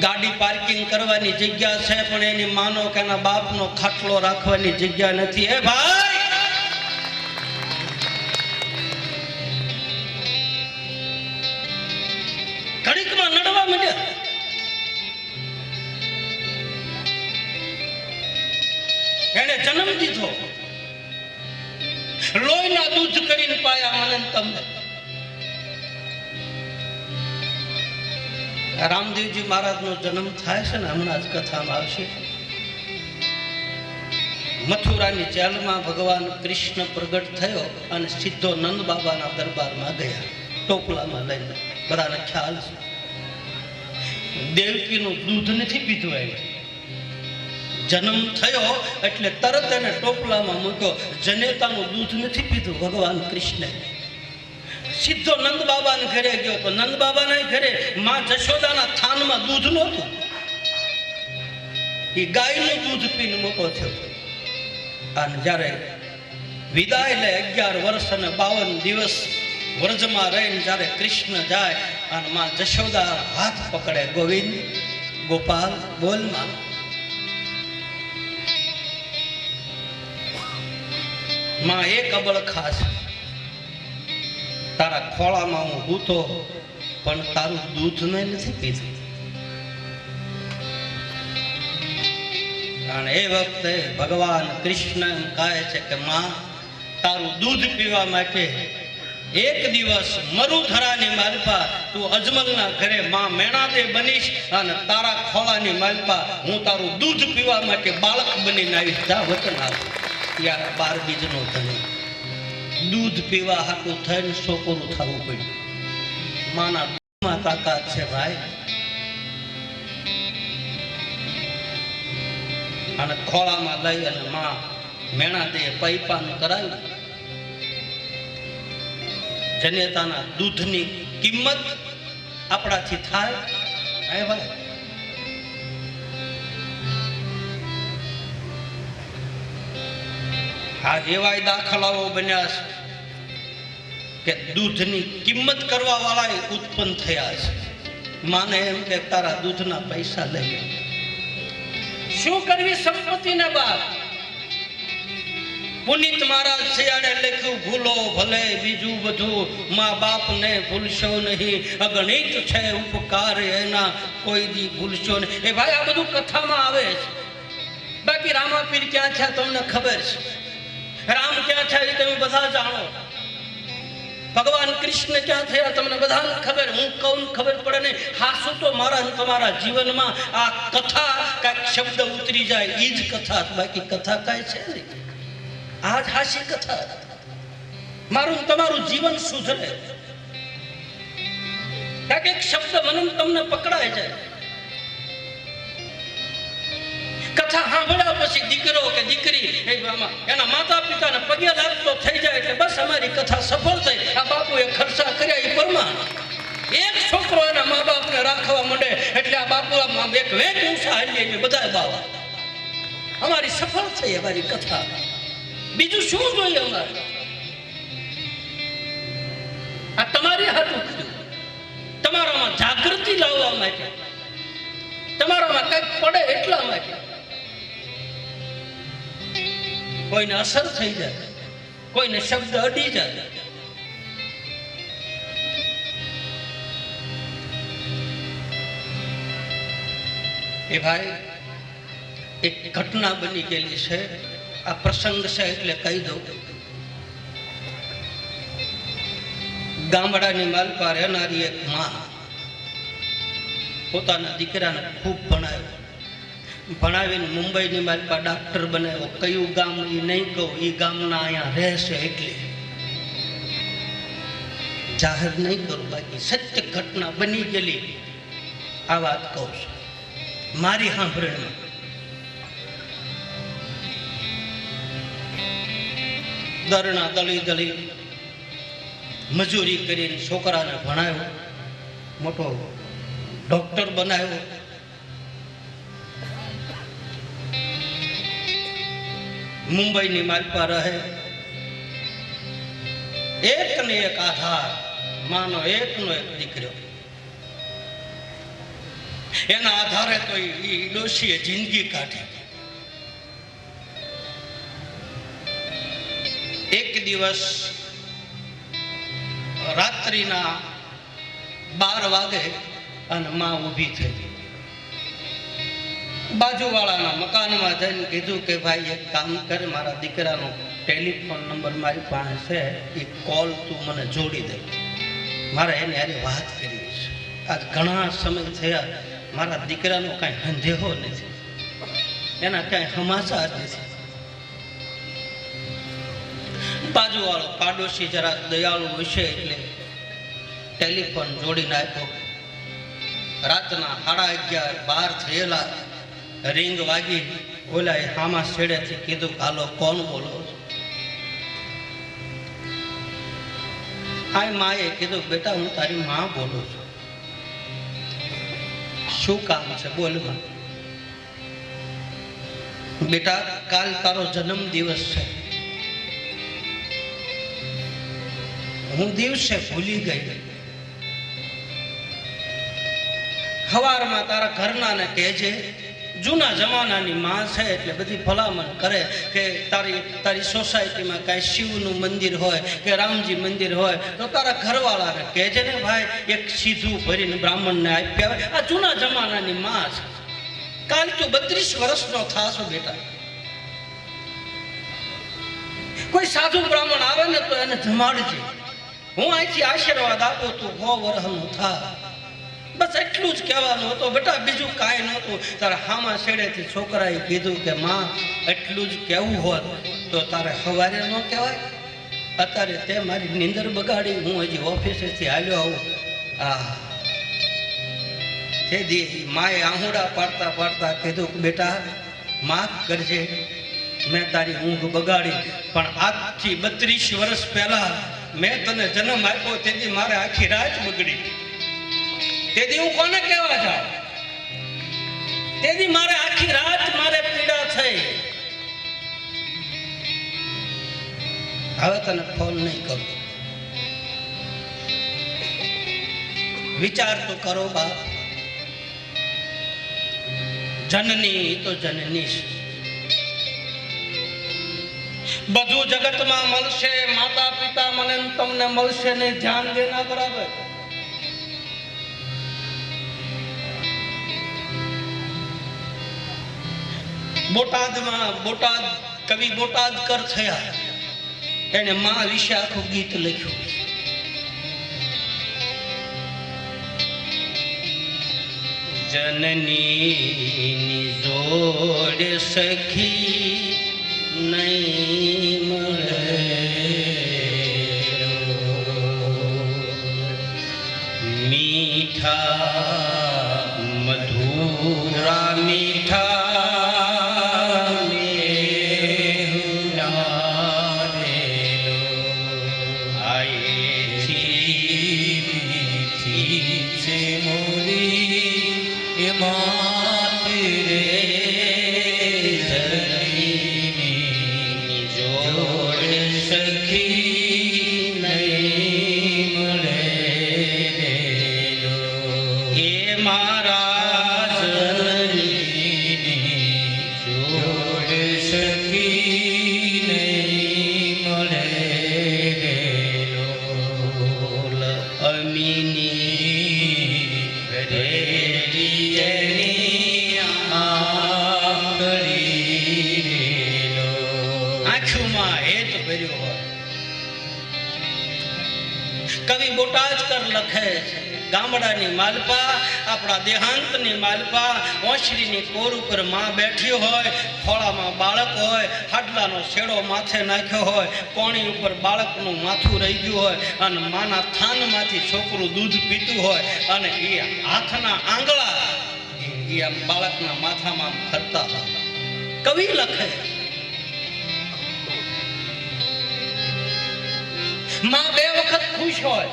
ગાડી પાર્કિંગ કરવાની જગ્યા છે, પણ એની માનો કે એના બાપનો ખાટલો રાખવાની જગ્યા નથી. એ ભાઈ, ઘડીકમાં નડવા માંડ્યા. એને જન્મ દીધો, લોહીના દૂધ કરીને પાયા મને તમને. રામદેવજી મહારાજનો જન્મ થાય છે ને, હમણાં જ કથામાં આવશે. મથુરાની જેલમાં ભગવાન કૃષ્ણ પ્રગટ થયો અને સીધો નંદ બાબાના દરબારમાં ગયા, ટોપલામાં લઈને. બધાને ખ્યાલ છે, દેવકીનું દૂધ નથી પીધું. એને જન્મ થયો એટલે તરત એને ટોપલામાં મૂક્યો. જનેતાનું દૂધ નથી પીધું ભગવાન કૃષ્ણે. સીધો નંદ બાબાના ઘરે ગયો તો નંદ બાબાના ઘરે માં જશોદાના થાનમાં દૂધ નહોતું. એ ગાયનું દૂધ પીને મોટો થયો. અને જ્યારે વિદાય લે 11 વર્ષ અને 52 દિવસ વ્રજમાં રહીને જ્યારે કૃષ્ણ જાય અને માં જશોદા હાથ પકડે, ગોવિંદ ગોપાલ બોલમાં. માં એક અબળ ખાસ, તારા ખોળામાં હું હૂતો પણ તારું દૂધ મેં નથી પીધું. અને એ વખતે ભગવાન કૃષ્ણ એમ કહે છે કે માં, તારું દૂધ પીવા માટે એક દિવસ મરુધરાની માલપા તું અજમલના ઘરે માં મેણાદે બનીશ અને તારા ખોળાની માલપા હું તારું દૂધ પીવા માટે બાળક બનીને આવીશ. જા વચન આપ. યાર 12 બીજનો ધણી દૂધ પીવા હાટું થઈને છોકરું થવું પડ્યું. માના દૂધમાં તાકાત છે ભાઈ. અને ખોળામાં લઈ અને માં મેણાદે પૈપાનું કરાવ્યું. જનેતાના દૂધની કિંમત આપણાથી થાય? હે ભાઈ, આજ એવા દાખલાઓ બન્યા છે કે દૂધની કિંમત કરવા વાળા ઉત્પન્ન થયા છે. માને એમ કે તારા દૂધના પૈસા લઈ શું કરવી સંપત્તિને બાપ. પુનિત મહારાજ છેડે લખ્યું, ભૂલો ભલે બીજું બધું, મા બાપ ને ભૂલશો નહીં, અગણિત છે ઉપકાર એના, કોઈ દી ભૂલશો નહીં. એ ભાઈ, આ બધું કથામાં આવે છે. બાકી રામાપીર ક્યાં છે તમને ખબર છે, રામ ક્યાં છે એ તમે બધા જાણો, ભગવાન કૃષ્ણ ક્યાં થયા તમને બધાને ખબર. હું કહું ખબર પડે નહીં. હાસુ તો મારા તમારા જીવનમાં આ કથા કાંઈક શબ્દ ઉતરી જાય એ જ કથા, બાકી કથા કાંઈ છે નહીં. આ જ હાસી કથા. મારું તમારું જીવન સુધરે, કાંઈક એક શબ્દ મને તમને પકડાય જાય. કથા સાંભળ્યા પછી દીકરો કે દીકરી એના માતા પિતાને પગે લાગતો થઈ જાય એટલે બસ અમારી કથા સફળ થઈ. આ બાપુએ ખર્ચા કર્યા એ પ્રમાણ. એક છોકરો એના મા બાપને રાખવા માંડે એટલે આ બાપુ એક વેચ ઊંચા હાલીએ બધા બાવા. અમારી સફળ થઈ અમારી કથા. બીજું શું જોઈએ અમારે? આ તમારી હાથું કર્યું. તમારામાં જાગૃતિ લાવવા માટે, તમારામાં કંઈક પડે એટલા માટે. કોઈને અસર થઈ જાય, કોઈને શબ્દ અડી જાય. એ ભાઈ, એક ઘટના બની ગયેલી છે. આ પ્રસંગ છે એટલે કહી દઉં. ગામડાની માલપા રહેનારી એક માં પોતાના દીકરાને ખૂબ ભણાવ્યો. ભણાવીને મુંબઈની માલપા ડાક્ટર બનાવ્યો. કયું ગામ એ નહીં કહું, એ ગામના અહીંયા રહેશે એટલે જાહેર નહીં કરું, બાકી સત્ય ઘટના બની ગયેલી આ વાત કહું છું મારી સાંભળીમાં. દરણા દળી દળી મજૂરી કરીને છોકરાને ભણાવ્યો, મોટો ડોક્ટર બનાવ્યો. મુંબઈની માલપા રહે. એક ને એક આધાર, માનો એકનો એક દીકરો. એના આધારે તો એ ડોશીએ જિંદગી કાઢી. એક દિવસ રાત્રિના 12 વાગે અને માં ઊભી થઈ. બાજુવાળાના મકાનમાં જઈને કીધું કે ભાઈ એક કામ કર, મારા દીકરાનો ટેલિફોન નંબર મારી પાસે છે, એ કોલ તું મને જોડી દે, મારે એની હારે વાત કરવી છે. આજ ઘણા સમય થયા મારા દીકરાનો કાંઈ સંદેહો નથી, એના કાંઈ સમાચાર નથી. બાજુવાળો પાડોશી જરા દયાળુ હશે એટલે ટેલિફોન જોડીને આપ્યો. રાતના 11:30 12 થયેલા, રિંગ વાગી. ઓલા હામા છેડેથી કીધું, હાલો કોણ બોલો? આ માએ કીધું, બેટા હું તારી માં બોલું છું. શું કામ છે? બોલમાં. બેટા કાલ તારો જન્મ દિવસ છે, હું દિવસે ભૂલી ગઈ. સવારમાં તારા ઘરના ને કહેજે, જૂના જમાનાની માં છે એટલે બધી ભલામણ કરે કે તારી સોસાયટીમાં કાંઈ શિવનું મંદિર હોય કે રામજી મંદિર હોય તો તારા ઘરવાળાને કહેજે ને ભાઈ, એક સીધું ભરીને બ્રાહ્મણને આપી આવે. આ જૂના જમાનાની માં છે. કાલ તું 32 વર્ષનો થાશો બેટા. કોઈ સાધુ બ્રાહ્મણ આવે ને તો એને જમાડજે. હું અહીંથી આશીર્વાદ આપું, તું 100 વર્ષનું થા. બસ એટલું જ કહેવાનું હતું બેટા, બીજું કાંઈ નહોતું. તારા હામા છેડેથી છોકરાએ કીધું કે માં એટલું જ કહેવું હોત તો તારે સવારે ન કહેવાય. અત્યારે તે મારી નીંદર બગાડી, હું હજી ઓફિસેથી હાલ્યો આવું. તે દી માએ આહુડા પાડતા પાડતા કીધું, બેટા માફ કરજે, મેં તારી ઊંઘ બગાડી, પણ આજથી 32 વર્ષ પહેલા મેં તને જન્મ આપ્યો તેથી મારે આખી રાત બગડી. તેથી હું કોને કહેવા જાઉં? તેથી મારે આખી રાત મારે પીડા થઈ. હવે તને ફોન નહીં કરું. વિચાર તો કરો બાપ. જનની તો જનની છે. બધું જગતમાં મળશે, માતા પિતા મને તમને મળશે નહીં, ધ્યાન દેના બરાબર. બોટાદમાં કવિ બોટાદકર થયા, એને માં વિશે આખું ગીત લખ્યું. જનની જોડ સખી નહીં મળે, મીઠા મધુરા મીઠા કવિ બોટાદકર લખે છે, ગામડાની માલપા, આપણા દેહાંતની માલપા, ઓસરીની કોર ઉપર માં બેઠી હોય, ખોળામાં બાળક હોય, હાડલાનો શેડો માથે નાખ્યો હોય, કોણી ઉપર બાળકનું માથું રહી ગયું હોય અને માના થાનમાંથી છોકરું દૂધ પીતું હોય અને એ હાથના આંગળા એ બાળકના માથામાં ફરતા હોય. કવિ લખે માં 2 વખત ખુશ હોય.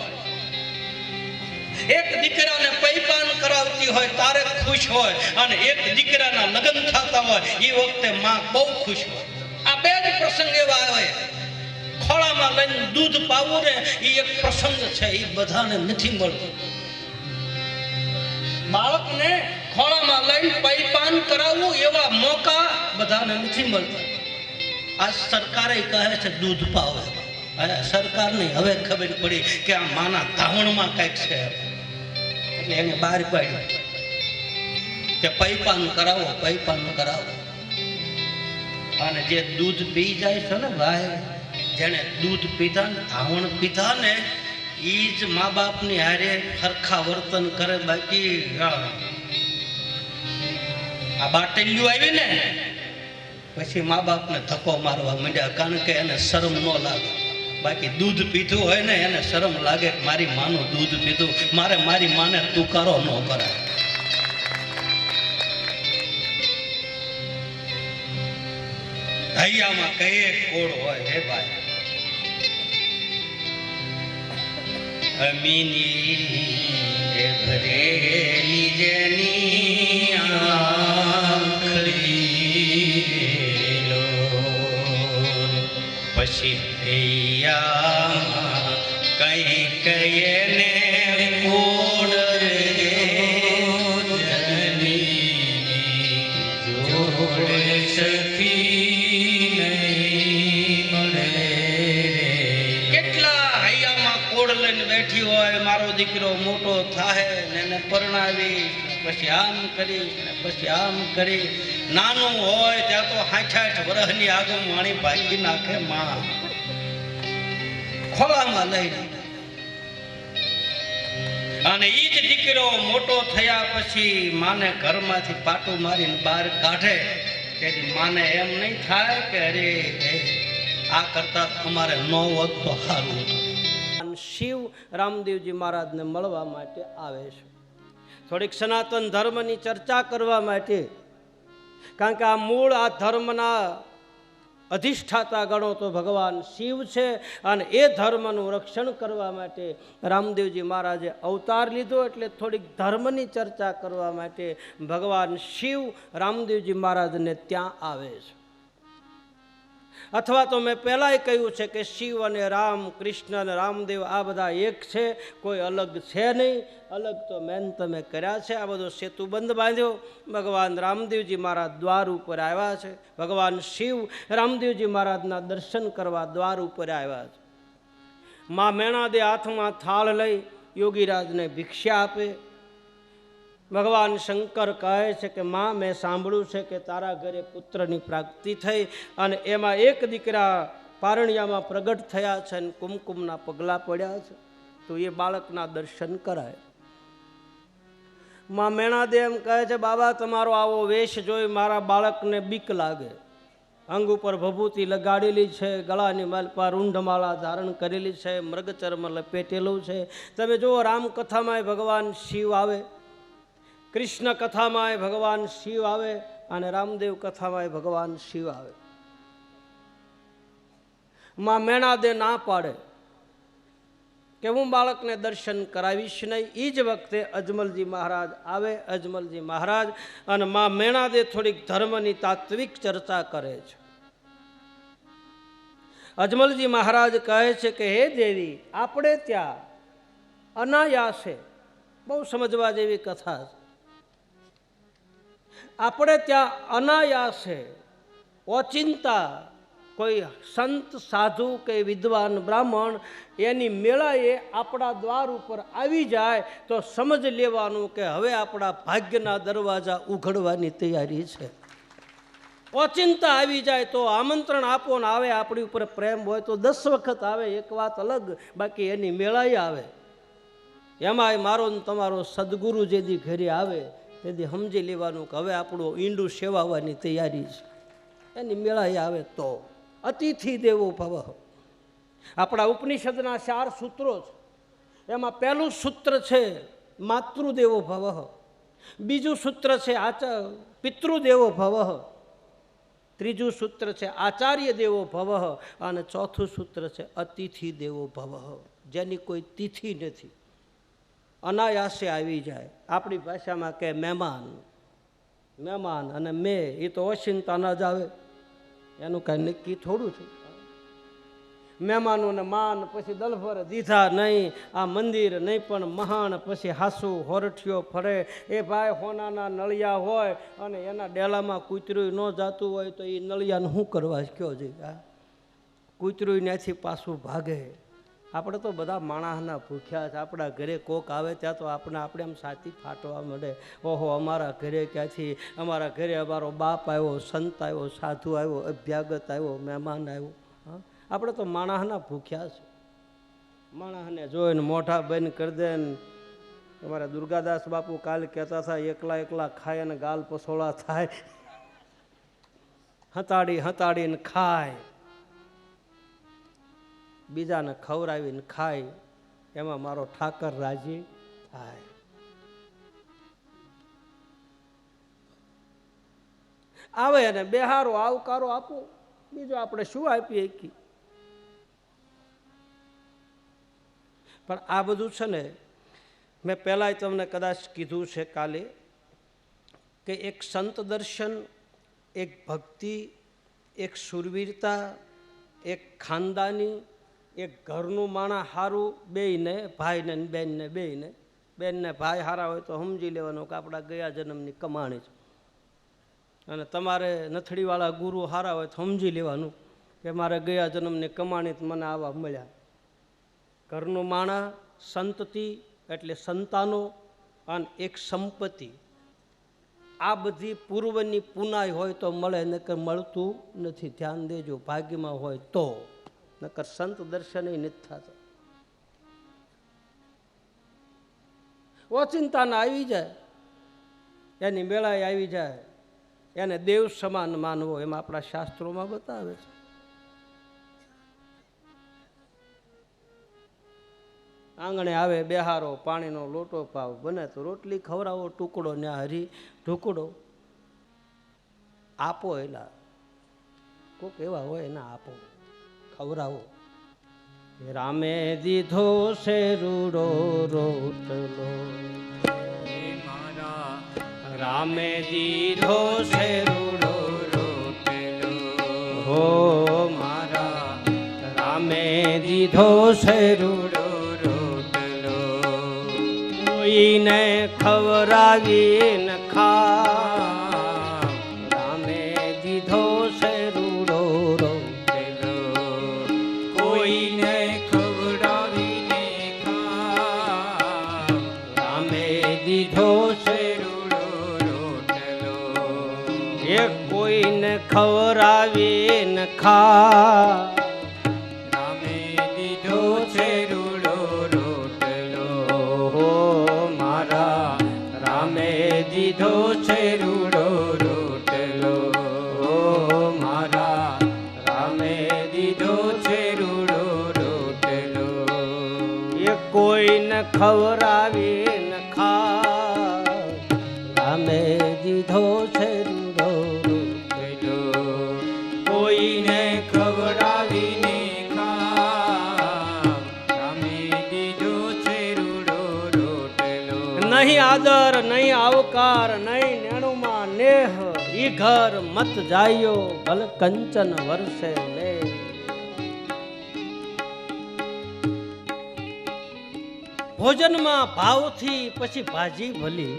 એક દીકરાને પૈપાન કરાવતી હોય તારે ખુશ હોય અને એક દીકરાના લગ્ન થતા હોય એ વખતે માં બહુ ખુશ હોય. આ 2 જ પ્રસંગ એવા આવે. ખોળામાં લઈને દૂધ પાવું ને એ એક પ્રસંગ છે, એ બધાને નથી મળતો. બાળકને ખોળામાં લઈને પૈપાન કરાવવું એવા મોકા બધાને નથી મળતા. આ સરકારે કહે છે દૂધ પાવે. સરકાર નહીં, હવે ખબર પડી કે આ માના ધાવણમાં કંઈક છે એટલે એને બહાર પાડ્યું કે પૈપાન કરાવો, પૈપાન કરાવો. અને જે દૂધ પી જાય છે ને ભાઈ, જેને દૂધ પીધા ને ધાવણ પીધા ને એ જ મા બાપની હારે સરખા વર્તન કરે. બાકી આ બાટલીઓ આવી ને પછી મા બાપને ધક્કો મારવા માંડ્યા, કારણ કે એને શરમ ન લાગે. બાકી દૂધ પીધું હોય ને એને શરમ લાગે કે મારી માનું દૂધ પીધું, મારે મારી માને તુકારો ન કરાય. હૈયામાં કઈ કોડ હોય હે ભાઈ. અમીની ભરેલી જેની આખરી લો પછી હૈયામાં કઈ કહીએ ને કોડ રે જોડે સખી બેઠી હોય. મારો દીકરો મોટો થાય ને એને પરણાવીશ, પછી આમ કરીશ ને પછી આમ કરી. નાનું હોય ત્યાં તો 60 વર્ષની આગળ વાણી ભાગી નાખે માં ખોળામાં લઈને. અને ઈ જ દીકરો મોટો થયા પછી માને ઘરમાંથી પાટું મારીને બહાર કાઢે તેથી માને એમ નહીં થાય કે અરે આ કરતા અમારે ન હોત તો સારું હતું. શિવ રામદેવજી મહારાજને મળવા માટે આવે છે, થોડીક સનાતન ધર્મની ચર્ચા કરવા માટે. કારણ કે આ મૂળ આ ધર્મના અધિષ્ઠાતા ગણો તો ભગવાન શિવ છે અને એ ધર્મનું રક્ષણ કરવા માટે રામદેવજી મહારાજે અવતાર લીધો. એટલે થોડીક ધર્મની ચર્ચા કરવા માટે ભગવાન શિવ રામદેવજી મહારાજને ત્યાં આવે છે. અથવા તો મેં પહેલાંય કહ્યું છે કે શિવ અને રામ, કૃષ્ણ અને રામદેવ આ બધા એક છે, કોઈ અલગ છે નહીં. અલગ તો મેન તમે કર્યા છે. આ બધો સેતુ બંધ બાંધ્યો. ભગવાન રામદેવજી મહારાજ દ્વાર ઉપર આવ્યા છે. ભગવાન શિવ રામદેવજી મહારાજના દર્શન કરવા દ્વાર ઉપર આવ્યા છે. મા મેણાદે હાથમાં થાળ લઈ યોગીરાજને ભિક્ષા આપે. ભગવાન શંકર કહે છે કે માં, મેં સાંભળ્યું છે કે તારા ઘરે પુત્રની પ્રાપ્તિ થઈ અને એમાં એક દીકરા પારણિયામાં પ્રગટ થયા છે અને કુમકુમના પગલાં પડ્યા છે, તો એ બાળકના દર્શન કરાય. માં મેણાદે એમ કહે છે, બાબા તમારો આવો વેશ જોઈ મારા બાળકને બીક લાગે. અંગ ઉપર ભભૂતિ લગાડેલી છે, ગળાની માલપા રૂંઢમાળા ધારણ કરેલી છે, મૃગચર્મ લપેટેલું છે. તમે જુઓ, રામકથામાં ભગવાન શિવ આવે, કૃષ્ણ કથામાં ભગવાન શિવ આવે અને રામદેવ કથામાં ભગવાન શિવ આવે. માં મેણાદે ના પાડે કે હું બાળકને દર્શન કરાવીશ નહીં. એ જ વખતે અજમલજી મહારાજ આવે. અજમલજી મહારાજ અને માં મેણાદે થોડીક ધર્મની તાત્વિક ચર્ચા કરે છે. અજમલજી મહારાજ કહે છે કે હે દેવી, આપણે ત્યાં અનાયાસે, બહુ સમજવા જેવી કથા છે, આપણે ત્યાં અનાયાસે ઓચિંતા કોઈ સંત સાધુ કે વિદ્વાન બ્રાહ્મણ એની મેળાએ આપણા દ્વાર ઉપર આવી જાય તો સમજ લેવાનું કે હવે આપણા ભાગ્યના દરવાજા ઉઘડવાની તૈયારી છે. ઓચિંતા આવી જાય તો આમંત્રણ આપો ને આવે. આપણી ઉપર પ્રેમ હોય તો 10 વખત આવે, એક વાત અલગ, બાકી એની મેળાએ આવે. એમાંય મારો ને તમારો સદગુરુ જેથી ઘરે આવે તેથી સમજી લેવાનું કે હવે આપણું ઈંડું સેવાવાની તૈયારી છે. એની મેળાએ આવે તો અતિથિ દેવો ભવ. આપણા ઉપનિષદના 4 સૂત્રો છે. એમાં પહેલું સૂત્ર છે માતૃદેવો ભવ, બીજું સૂત્ર છે પિતૃદેવો ભવ, ત્રીજું સૂત્ર છે આચાર્ય દેવો ભવ અને ચોથું સૂત્ર છે અતિથિ દેવો ભવ. જેની કોઈ તિથિ નથી, અનાયાસે આવી જાય. આપણી ભાષામાં કે મહેમાન, મહેમાન અને મેં એ તો ઓશિંતા ન જ આવે, એનું કાંઈ નક્કી થોડું છે. મહેમાનોને માન પછી દલફર દીધા નહીં, આ મંદિર નહીં પણ મહાન પછી હાસુ હોરઠિયો ફરે. એ ભાઈ હોનાના નળિયા હોય અને એના ડેલામાં કૂતરું ન જાતું હોય તો એ નળિયાને શું કરવા કયો છે? કૂતરું ત્યાંથી પાછું ભાગે. આપણે તો બધા માણસના ભૂખ્યા છે. આપણા ઘરે કોક આવે ત્યાં તો આપણે એમ સાથી ફાટવા મળે. ઓહો, અમારા ઘરે ક્યાંથી, અમારા ઘરે અમારો બાપ આવ્યો, સંત આવ્યો, સાધુ આવ્યો, અભ્યાગત આવ્યો, મહેમાન આવ્યો. હા, આપણે તો માણસના ભૂખ્યા છે. માણસને જોઈને મોઢા બંધ કરી દે ને. અમારા દુર્ગાદાસ બાપુ કાલે કહેતા હતા, એકલા એકલા ખાય અને ગાલ પસોળા થાય, હતાડીને ખાય, બીજાને ખવડાવીને ખાય, એમાં મારો ઠાકર રાજી થાય. આવે અને બેહારો આવકારો આપો, બીજો આપણે શું આપીએ કી? પણ આ બધું છે ને, મેં પહેલાં તમને કદાચ કીધું છે કાલે કે એક સંત દર્શન, એક ભક્તિ, એક સુરવીરતા, એક ખાનદાની, એક ઘરનું માણસ સારું, બેયને ભાઈને બેનને બેનને ભાઈ સારા હોય તો સમજી લેવાનું કે આપણા ગયા જન્મની કમાણી છે. અને તમારે નથડીવાળા ગુરુ સારા હોય તો સમજી લેવાનું કે મારે ગયા જન્મની કમાણી મને આવા મળ્યા. ઘરનું માણસ, સંતતિ એટલે સંતાનો, અને એક સંપત્તિ, આ બધી પૂર્વની પુનાઈ હોય તો મળે, નકર મળતું નથી. ધ્યાન દેજો, ભાગ્યમાં હોય તો, નકર સંત દર્શન નથી થતા. ઓચિંતાના આવી જાય, એની મેળાએ આવી જાય, એને દેવ સમાન માનવો, એમાં આપણા શાસ્ત્રોમાં બતાવે છે. આંગણે આવે બેહારો, પાણીનો લોટો પાવ, બને તો રોટલી ખવડાવો, ટુકડો ને હરી ઢુકડો આપો. એલા કોક એવા હોય એના આપો, ખવડાવો. રામે દીધો છે રૂડો રોટલો, રામે દીધો છે રૂડો રોટલો, હો મારા રામે દીધો છે રૂડો રોટલો. કોઈને ખવડાવીને ખા, રામે દીધો છે રૂડો રોટલો. કોઈને ખવડાવીને ખા, રામે દીધો છે રૂડો રોટલો. એ કોઈને ખવડાવીને ખા, રામે દીધો છે રૂડો રોટલો. હો મારા રામે દીધો છે રૂડો રોટલો. હો મારા રામે દીધો છે રૂડો રોટલો. એ કોઈને ખવડાવીને ખા, રામે દીધો છે રૂડો રોટલો. કોઈને ખવડાવીને ખા, રામે દીધો છે રૂડો રોટલો. નહીં આદર, નહીં આવકાર, નહીં નેણુમાં નેહ, ઈ ઘર મત જાયો ભલ કંચન વર્ષે ને. ભોજનમાં ભાવથી પછી ભાજી ભલી.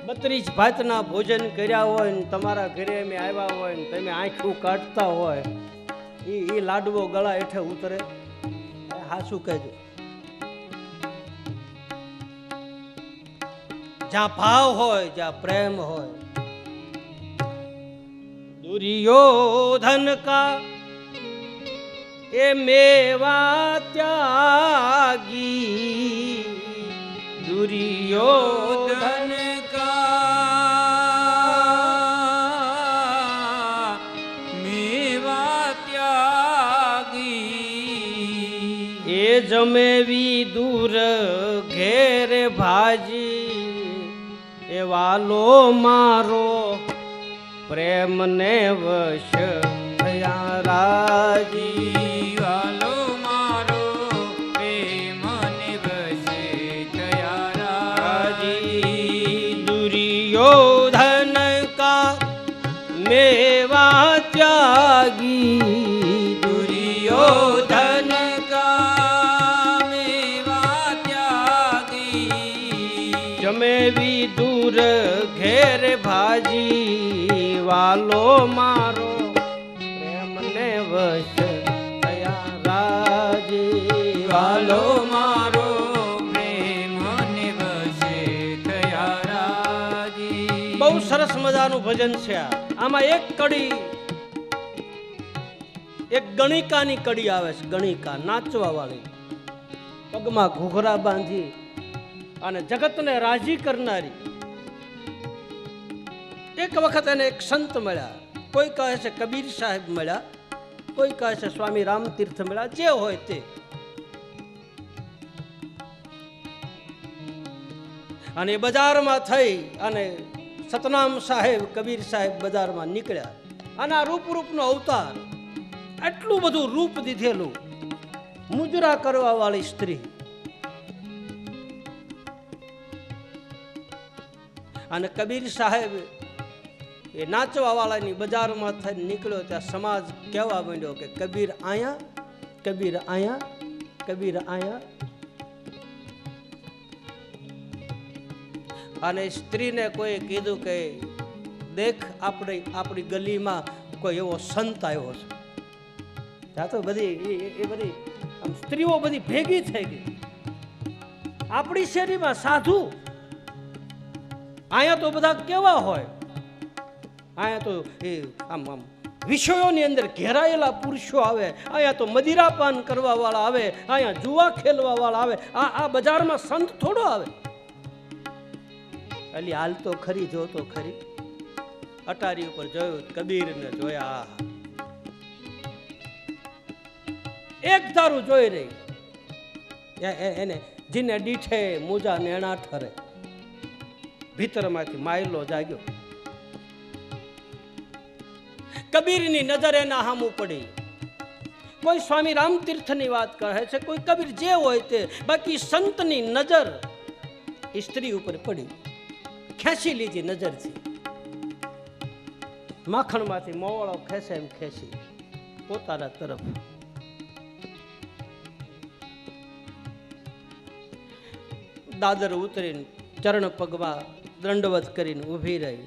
32 ભાતના ભોજન કર્યા હોય ને તમારા ઘરે અમે આવ્યા હોય ને તમે આંખું કાઢતા હોય, એ લાડવો ગળા હેઠે ઉતરે? હાસું કહેજો. જ્યાં ભાવ હોય, જ્યાં પ્રેમ હોય. દુર્યોધન કા એ મેવા ત્યાગી, દુર્યોધન જમેવી દૂર ઘેરે ભાજી, એ વાલો મારો પ્રેમને વશ થયા રાજી. વાલો મારો પ્રેમને વશ થયા રાજી. દુર્યોધન કા મેવા ત્યાગી, દુર્યોધન દૂર ઘેર ભાજી વાલો મારો પ્રેમને વશ થયા રાજી વાલો મારો પ્રેમને વશે થયા રાજી. બહુ સરસ મજાનું ભજન છે આ. આમાં એક કડી, એક ગણિકાની કડી આવે છે. ગણિકા નાચવા વાળી, પગમાં ઘૂઘરા બાંધી અને જગતને રાજી કરનારી. એક વખત એને એક સંત મળ્યા. કોઈ કહે છે કબીર સાહેબ મળ્યા, કોઈ કહે છે સ્વામી રામતીર્થ મળ્યા, જે હોય તે. અને એ બજારમાં થઈ અને સતનામ સાહેબ, કબીર સાહેબ બજારમાં નીકળ્યા. અને આ રૂપનો અવતાર, એટલું બધું રૂપ દીધેલું, મુજરા કરવા વાળી સ્ત્રી. અને કબીર સાહેબ એ નાચવા વાળાની બજારમાં થઈને નીકળ્યો ત્યાં સમાજ કહેવા માંડ્યો કે કબીર આયા, કબીર આયા, કબીર આયા. અને સ્ત્રીને કોઈ કીધું કે દેખ આપણી ગલીમાં કોઈ એવો સંત આવ્યો છે. ત્યાં તો બધી એ બધી આમ સ્ત્રીઓ બધી ભેગી થઈ ગઈ. આપણી શેરીમાં સાધુ, અહીંયા તો બધા કેવા હોય, અહીંયા તો એ આમ વિષયોની અંદર ઘેરાયેલા પુરુષો આવે, અહીંયા તો મદિરાપાન કરવા વાળા આવે, અહીંયા જુવા ખેલવા વાળા આવે. આ બજારમાં સંત થોડો આવે. એટલે હાલ તો ખરી, જો તો ખરી. અટારી ઉપર જોયું, કબીરને જોયા, એક ધારું જોઈ રહી. એને જીને દીઠે મુજા નેણા ઠરે. ભીતરમાંથી માયલો જાગ્યો. કબીરની નજર એના સામું પડી. કોઈ સ્વામી રામતીર્થની વાત કહે છે, કોઈ કબીર, જે હોય તે. બાકી સંતની નજર સ્ત્રી ઉપર પડી. ખેંચી લીધી નજરથી. માખણમાંથી મોવાળો ખેંચે એમ ખેંચી પોતાના તરફ. દાદર ઉતરીને ચરણ પગમાં દંડવત કરીને ઊભી રહી.